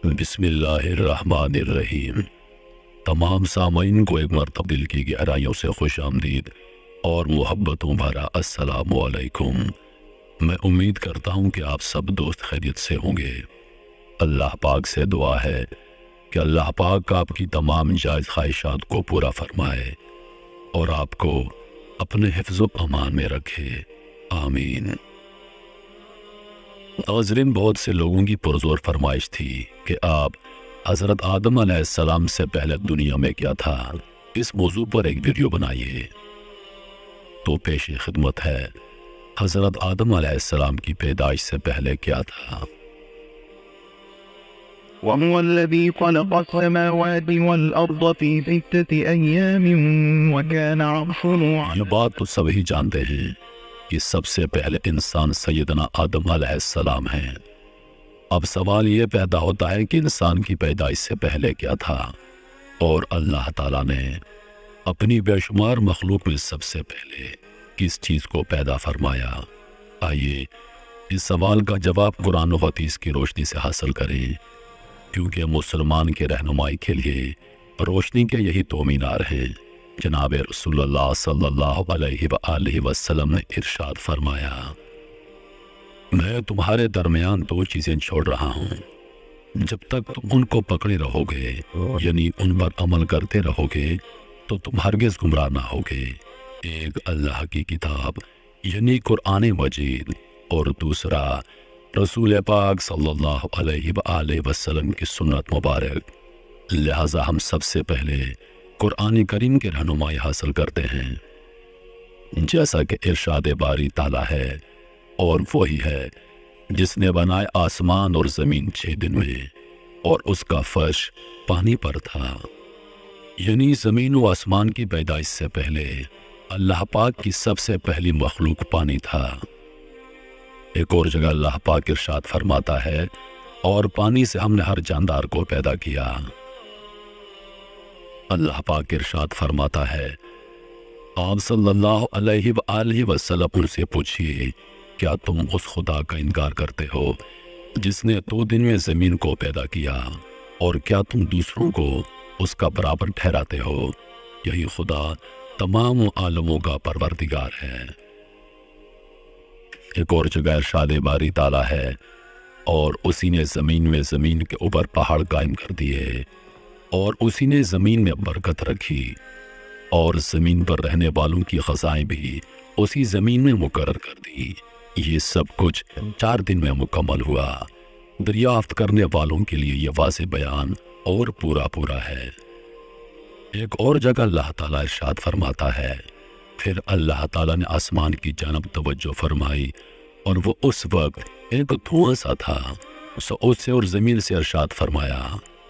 بسم اللہ الرحمن الرحیم۔ تمام سامعین کو ایک مرتبہ دل کی گہرائیوں سے خوش آمدید اور محبتوں بھرا السلام علیکم۔ میں امید کرتا ہوں کہ آپ سب دوست خیریت سے ہوں گے۔ اللہ پاک سے دعا ہے کہ اللہ پاک آپ کی تمام جائز خواہشات کو پورا فرمائے اور آپ کو اپنے حفظ و امان میں رکھے، آمین۔ ناظرین، بہت سے لوگوں کی پرزور فرمائش تھی کہ آپ حضرت آدم علیہ السلام سے پہلے دنیا میں کیا تھا، اس موضوع پر ایک ویڈیو بنائیے۔ تو پیش خدمت ہے حضرت آدم علیہ السلام کی پیدائش سے پہلے کیا تھا۔ وهو الذي خلق السماوات والأرض في 6 أيام وكان عرشه یہ بات تو سبھی جانتے ہیں کہ سب سے پہلے انسان سیدنا آدم علیہ السلام ہیں۔ اب سوال یہ پیدا ہوتا ہے کہ انسان کی پیدائش سے پہلے کیا تھا، اور اللہ تعالیٰ نے اپنی بے شمار مخلوق میں سب سے پہلے کس چیز کو پیدا فرمایا۔ آئیے اس سوال کا جواب قرآن و حدیث کی روشنی سے حاصل کریں، کیونکہ مسلمان کے رہنمائی کے لیے روشنی کے یہی تو مینار ہیں۔ جناب رسول اللہ صلی اللہ علیہ وآلہ وسلم نے ارشاد فرمایا، میں تمہارے درمیان دو چیزیں چھوڑ رہا ہوں، جب تک تم ان کو پکڑے رہو گے، یعنی ان پر عمل کرتے رہو گے، تو تم ہرگز گمراہ نہ ہوگے۔ ایک اللہ کی کتاب یعنی قرآن مجید، اور دوسرا رسول پاک صلی اللہ علیہ وآلہ وسلم کی سنت مبارک۔ لہٰذا ہم سب سے پہلے قرآن کریم کی رہنمائی حاصل کرتے ہیں، جیسا کہ ارشاد باری تعالیٰ ہے، اور وہی ہے جس نے بنائے آسمان اور زمین 6 دن میں، اور اس کا فرش پانی پر تھا۔ یعنی زمین و آسمان کی پیدائش سے پہلے اللہ پاک کی سب سے پہلی مخلوق پانی تھا۔ ایک اور جگہ اللہ پاک ارشاد فرماتا ہے، اور پانی سے ہم نے ہر جاندار کو پیدا کیا۔ اللہ پاک ارشاد فرماتا ہے، آپ صلی اللہ علیہ وآلہ وسلم ان سے پوچھئے، کیا تم اس خدا کا انکار کرتے ہو جس نے 2 دن میں زمین کو پیدا کیا، اور کیا تم دوسروں کو اس کا برابر ٹھہراتے ہو؟ یہی خدا تمام عالموں کا پروردگار ہے۔ ایک اور جگہ ارشاد باری تعالیٰ ہے، اور اسی نے زمین میں زمین کے اوپر پہاڑ قائم کر دیے، اور اسی نے زمین میں برکت رکھی، اور زمین پر رہنے والوں کی خزائیں بھی اسی زمین میں مقرر کر دی۔ یہ سب کچھ 4 دن میں مکمل ہوا۔ دریافت کرنے والوں کے لیے یہ واضح بیان اور پورا ہے۔ ایک اور جگہ اللہ تعالیٰ ارشاد فرماتا ہے، پھر اللہ تعالیٰ نے آسمان کی جانب توجہ فرمائی، اور وہ اس وقت ایک دھواں سا تھا، سو اس سے اور زمین سے ارشاد فرمایا،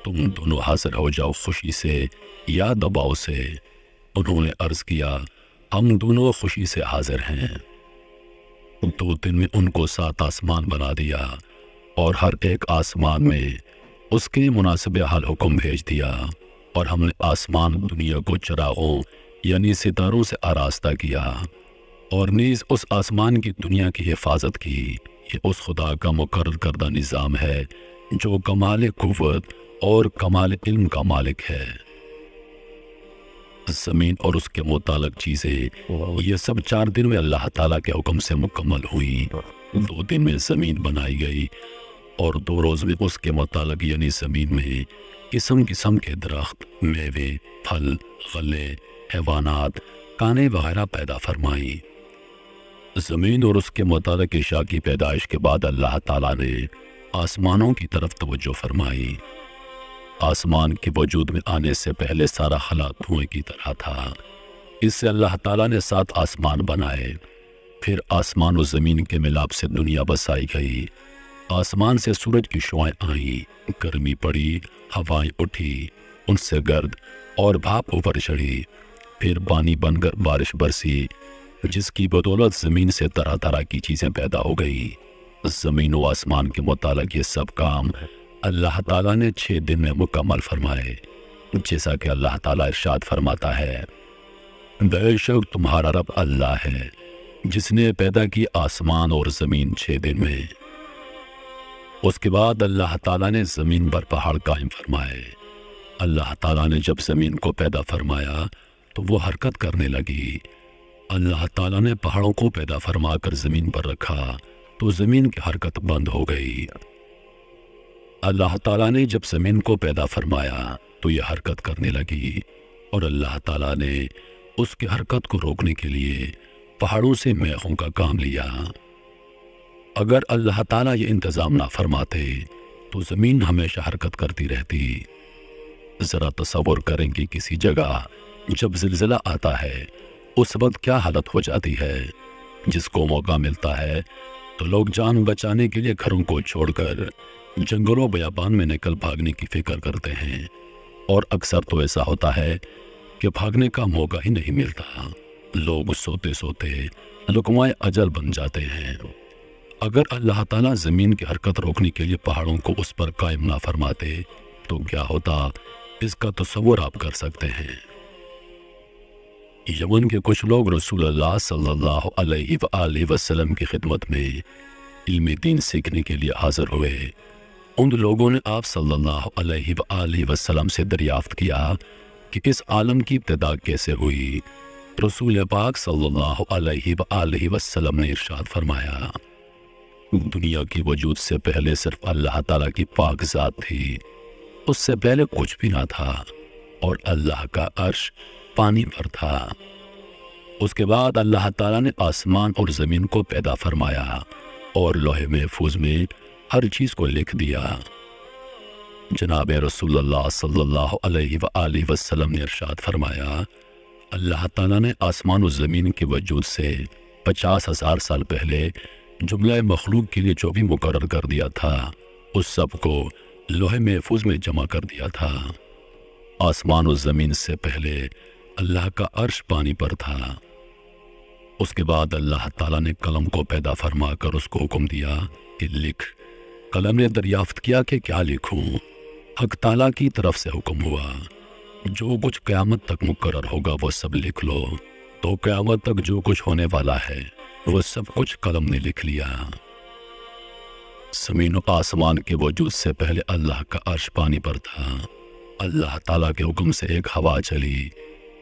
تم دونوں حاضر ہو جاؤ خوشی سے یا دباؤ سے۔ انہوں نے عرض کیا، ہم دونوں خوشی سے حاضر ہیں۔ 2 دن میں ان کو 7 آسمان بنا دیا، اور ہر ایک آسمان میں اس کے مناسب حال حکم بھیج دیا، اور ہم نے آسمان دنیا کو چراغوں یعنی ستاروں سے آراستہ کیا، اور نیز اس آسمان کی دنیا کی حفاظت کی۔ یہ اس خدا کا مقرر کردہ نظام ہے جو کمال قوت اور کمال علم کا مالک ہے۔ زمین اور اس کے متعلق چیزیں یہ سب 4 دن میں اللہ تعالیٰ کے حکم سے مکمل ہوئی۔ 2 دن میں زمین بنائی گئی، اور 2 روز میں اس کے متعلق یعنی زمین میں قسم قسم کے درخت، میوے، پھل، غلے، حیوانات، کانے وغیرہ پیدا فرمائی۔ زمین اور اس کے متعلق اشیاء کی پیدائش کے بعد اللہ تعالیٰ نے آسمانوں کی طرف توجہ فرمائی۔ آسمان کے وجود میں آنے سے پہلے سارا خلا دھوئیں کی طرح تھا۔ اس سے اللہ تعالیٰ نے 7 آسمان بنائے۔ پھر آسمان و زمین کے ملاپ سے دنیا بسائی گئی۔ آسمان سے سورج کی شعائیں آئیں، گرمی پڑی، ہوائیں اٹھی، ان سے گرد اور بھاپ اوپر چڑھی، پھر پانی بن کر بارش برسی، جس کی بدولت زمین سے طرح طرح کی چیزیں پیدا ہو گئی۔ زمین و آسمان کے متعلق یہ سب کام اللہ تعالیٰ نے 6 دن میں مکمل فرمائے، جیسا کہ اللہ تعالیٰ ارشاد فرماتا ہے، بے شک تمہارا رب اللہ ہے جس نے پیدا کی آسمان اور زمین 6 دن میں۔ اس کے بعد اللہ تعالیٰ نے زمین پر پہاڑ قائم فرمائے۔ اللہ تعالیٰ نے جب زمین کو پیدا فرمایا تو وہ حرکت کرنے لگی۔ اللہ تعالیٰ نے پہاڑوں کو پیدا فرما کر زمین پر رکھا تو زمین کی حرکت بند ہو گئی۔ اللہ تعالیٰ نے جب زمین کو پیدا فرمایا تو یہ حرکت کرنے لگی، اور اللہ تعالیٰ نے اس کی حرکت کو روکنے کے لیے پہاڑوں سے میخوں کا کام لیا۔ اگر اللہ تعالیٰ یہ انتظام نہ فرماتے تو زمین ہمیشہ حرکت کرتی رہتی۔ ذرا تصور کریں کہ کسی جگہ جب زلزلہ آتا ہے اس وقت کیا حالت ہو جاتی ہے۔ جس کو موقع ملتا ہے تو لوگ جان بچانے کے لیے گھروں کو چھوڑ کر جنگلوں بیابان میں نکل بھاگنے کی فکر کرتے ہیں، اور اکثر تو ایسا ہوتا ہے کہ بھاگنے کا موقع ہی نہیں ملتا۔ لوگ سوتے سوتے لقمۂ اجل بن جاتے ہیں۔ اگر اللہ تعالیٰ زمین کی حرکت روکنے کے لیے پہاڑوں کو اس پر قائم نہ فرماتے تو کیا ہوتا، اس کا تصور آپ کر سکتے ہیں۔ یمن کے کچھ لوگ رسول اللہ صلی اللہ علیہ وآلہ وسلم کی خدمت میں علم دین سیکھنے کے لیے حاضر ہوئے۔ ان لوگوں نے آپ صلی اللہ علیہ وآلہ وسلم سے دریافت کیا کہ اس عالم کی ابتدا کیسے ہوئی۔ رسول پاک صلی اللہ علیہ وآلہ وسلم نے ارشاد فرمایا، دنیا کی وجود سے پہلے صرف اللہ تعالیٰ کی پاک ذات تھی، اس سے پہلے کچھ بھی نہ تھا، اور اللہ کا عرش پانی پر تھا۔ اس کے بعد اللہ تعالیٰ نے آسمان اور زمین کو پیدا فرمایا اور لوح محفوظ میں ہر چیز کو لکھ دیا۔ جناب رسول اللہ صلی اللہ علیہ وآلہ وسلم نے ارشاد فرمایا، اللہ تعالیٰ نے آسمان و زمین کے وجود سے 50,000 سال پہلے جملہ مخلوق کے لیے جو بھی مقرر کر دیا تھا اس سب کو لوح محفوظ میں جمع کر دیا تھا۔ آسمان و زمین سے پہلے اللہ کا عرش پانی پر تھا۔ اس کے بعد اللہ تعالیٰ نے قلم کو پیدا فرما کر اس کو حکم دیا کہ لکھ۔ قلم نے دریافت کیا کہ کیا لکھوں؟ حق تعالیٰ کی طرف سے حکم ہوا، جو کچھ قیامت تک مقرر ہوگا وہ سب لکھ لو۔ تو قیامت تک جو کچھ ہونے والا ہے وہ سب کچھ قلم نے لکھ لیا۔ زمین و آسمان کے وجود سے پہلے اللہ کا عرش پانی پر تھا۔ اللہ تعالیٰ کے حکم سے ایک ہوا چلی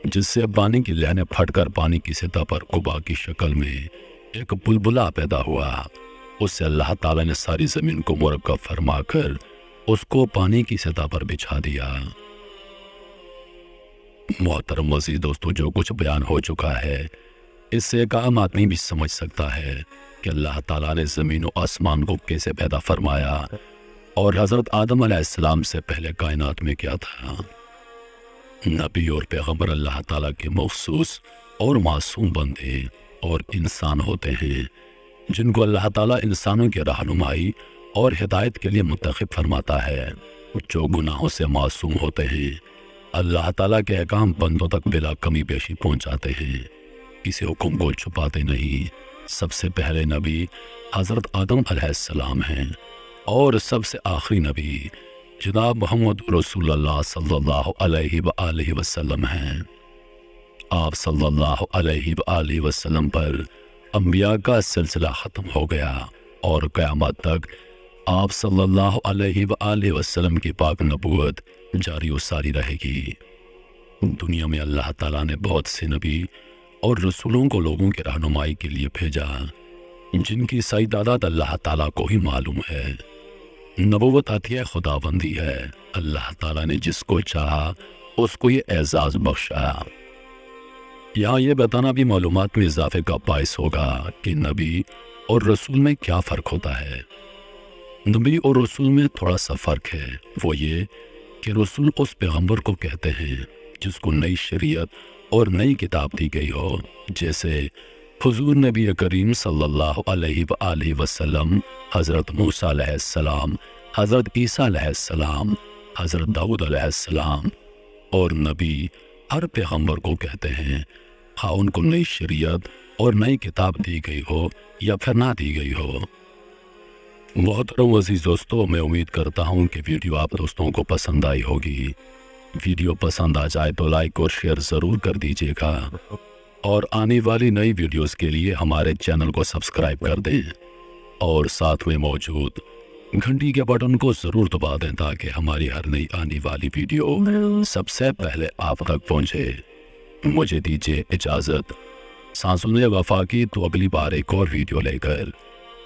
جس سے پانی کی لہریں پھٹ کر پانی کی سطح پر قبا کی شکل میں ایک بلبلا پیدا ہوا۔ اس سے اللہ تعالیٰ نے ساری زمین کو مرکب فرما کر اس کو پانی کی سطح پر بچھا دیا۔ محترم عزیز دوستو، جو کچھ بیان ہو چکا ہے اس سے ایک عام آدمی بھی سمجھ سکتا ہے کہ اللہ تعالیٰ نے زمین و آسمان کو کیسے پیدا فرمایا اور حضرت آدم علیہ السلام سے پہلے کائنات میں کیا تھا۔ نبی اور پیغمبر اللہ تعالیٰ کے مخصوص اور معصوم بندے اور انسان ہوتے ہیں جن کو اللہ تعالیٰ انسانوں کی رہنمائی اور ہدایت کے لیے منتخب فرماتا ہے۔ جو گناہوں سے معصوم ہوتے ہیں اللہ تعالیٰ کے احکام بندوں تک بلا کمی بیشی پہنچاتے ہیں، کسی حکم کو چھپاتے نہیں۔ سب سے پہلے نبی حضرت آدم علیہ السلام ہیں اور سب سے آخری نبی جناب محمد رسول اللہ صلی اللہ علیہ وآلہ وسلم ہیں۔ آپ صلی اللہ علیہ وآلہ وسلم پر انبیاء کا سلسلہ ختم ہو گیا اور قیامت تک آپ صلی اللہ علیہ وآلہ وسلم کی پاک نبوت جاری و ساری رہے گی۔ دنیا میں اللہ تعالیٰ نے بہت سے نبی اور رسولوں کو لوگوں کی رہنمائی کے لیے بھیجا جن کی صحیح تعداد اللہ تعالیٰ کو ہی معلوم ہے۔ نبوت عطیہ خداوندی ہے، اللہ تعالیٰ نے جس کو چاہا اس کو یہ اعزاز بخشا۔ یہاں یہ بتانا بھی معلومات میں اضافے کا باعث ہوگا کہ نبی اور رسول میں کیا فرق ہوتا ہے۔ نبی اور رسول میں تھوڑا سا فرق ہے، وہ یہ کہ رسول اس پیغمبر کو کہتے ہیں جس کو نئی شریعت اور نئی کتاب دی گئی ہو، جیسے حضور نبی کریم صلی اللہ علیہ وآلہ وسلم، حضرت موسیٰ علیہ السلام، حضرت عیسیٰ علیہ السلام، حضرت داؤد علیہ السلام۔ اور نبی ہر پیغمبر کو کہتے ہیں، خواہ ان کو نئی شریعت اور نئی کتاب دی گئی ہو یا پھر نہ دی گئی ہو۔ محترم عزیز دوستو، میں امید کرتا ہوں کہ ویڈیو آپ دوستوں کو پسند آئی ہوگی۔ ویڈیو پسند آ جائے تو لائک اور شیئر ضرور کر دیجیے گا، اور آنے والی نئی ویڈیوز کے لیے ہمارے چینل کو سبسکرائب کر دیں، اور ساتھ میں موجود گھنٹی کے بٹن کو ضرور دبا دیں تاکہ ہماری ہر نئی آنے والی ویڈیو سب سے پہلے آپ تک پہنچے۔ مجھے دیجیے اجازت۔ سانسوں وفا کی تو اگلی بار ایک اور ویڈیو لے کر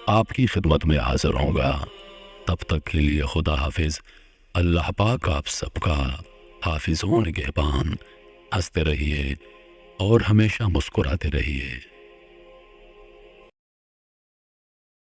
آپ کی خدمت میں حاضر ہوں گا۔ تب تک کے لیے خدا حافظ۔ اللہ پاک آپ سب کا حافظ و نگہبان۔ ہنستے رہیے اور ہمیشہ مسکراتے رہیے۔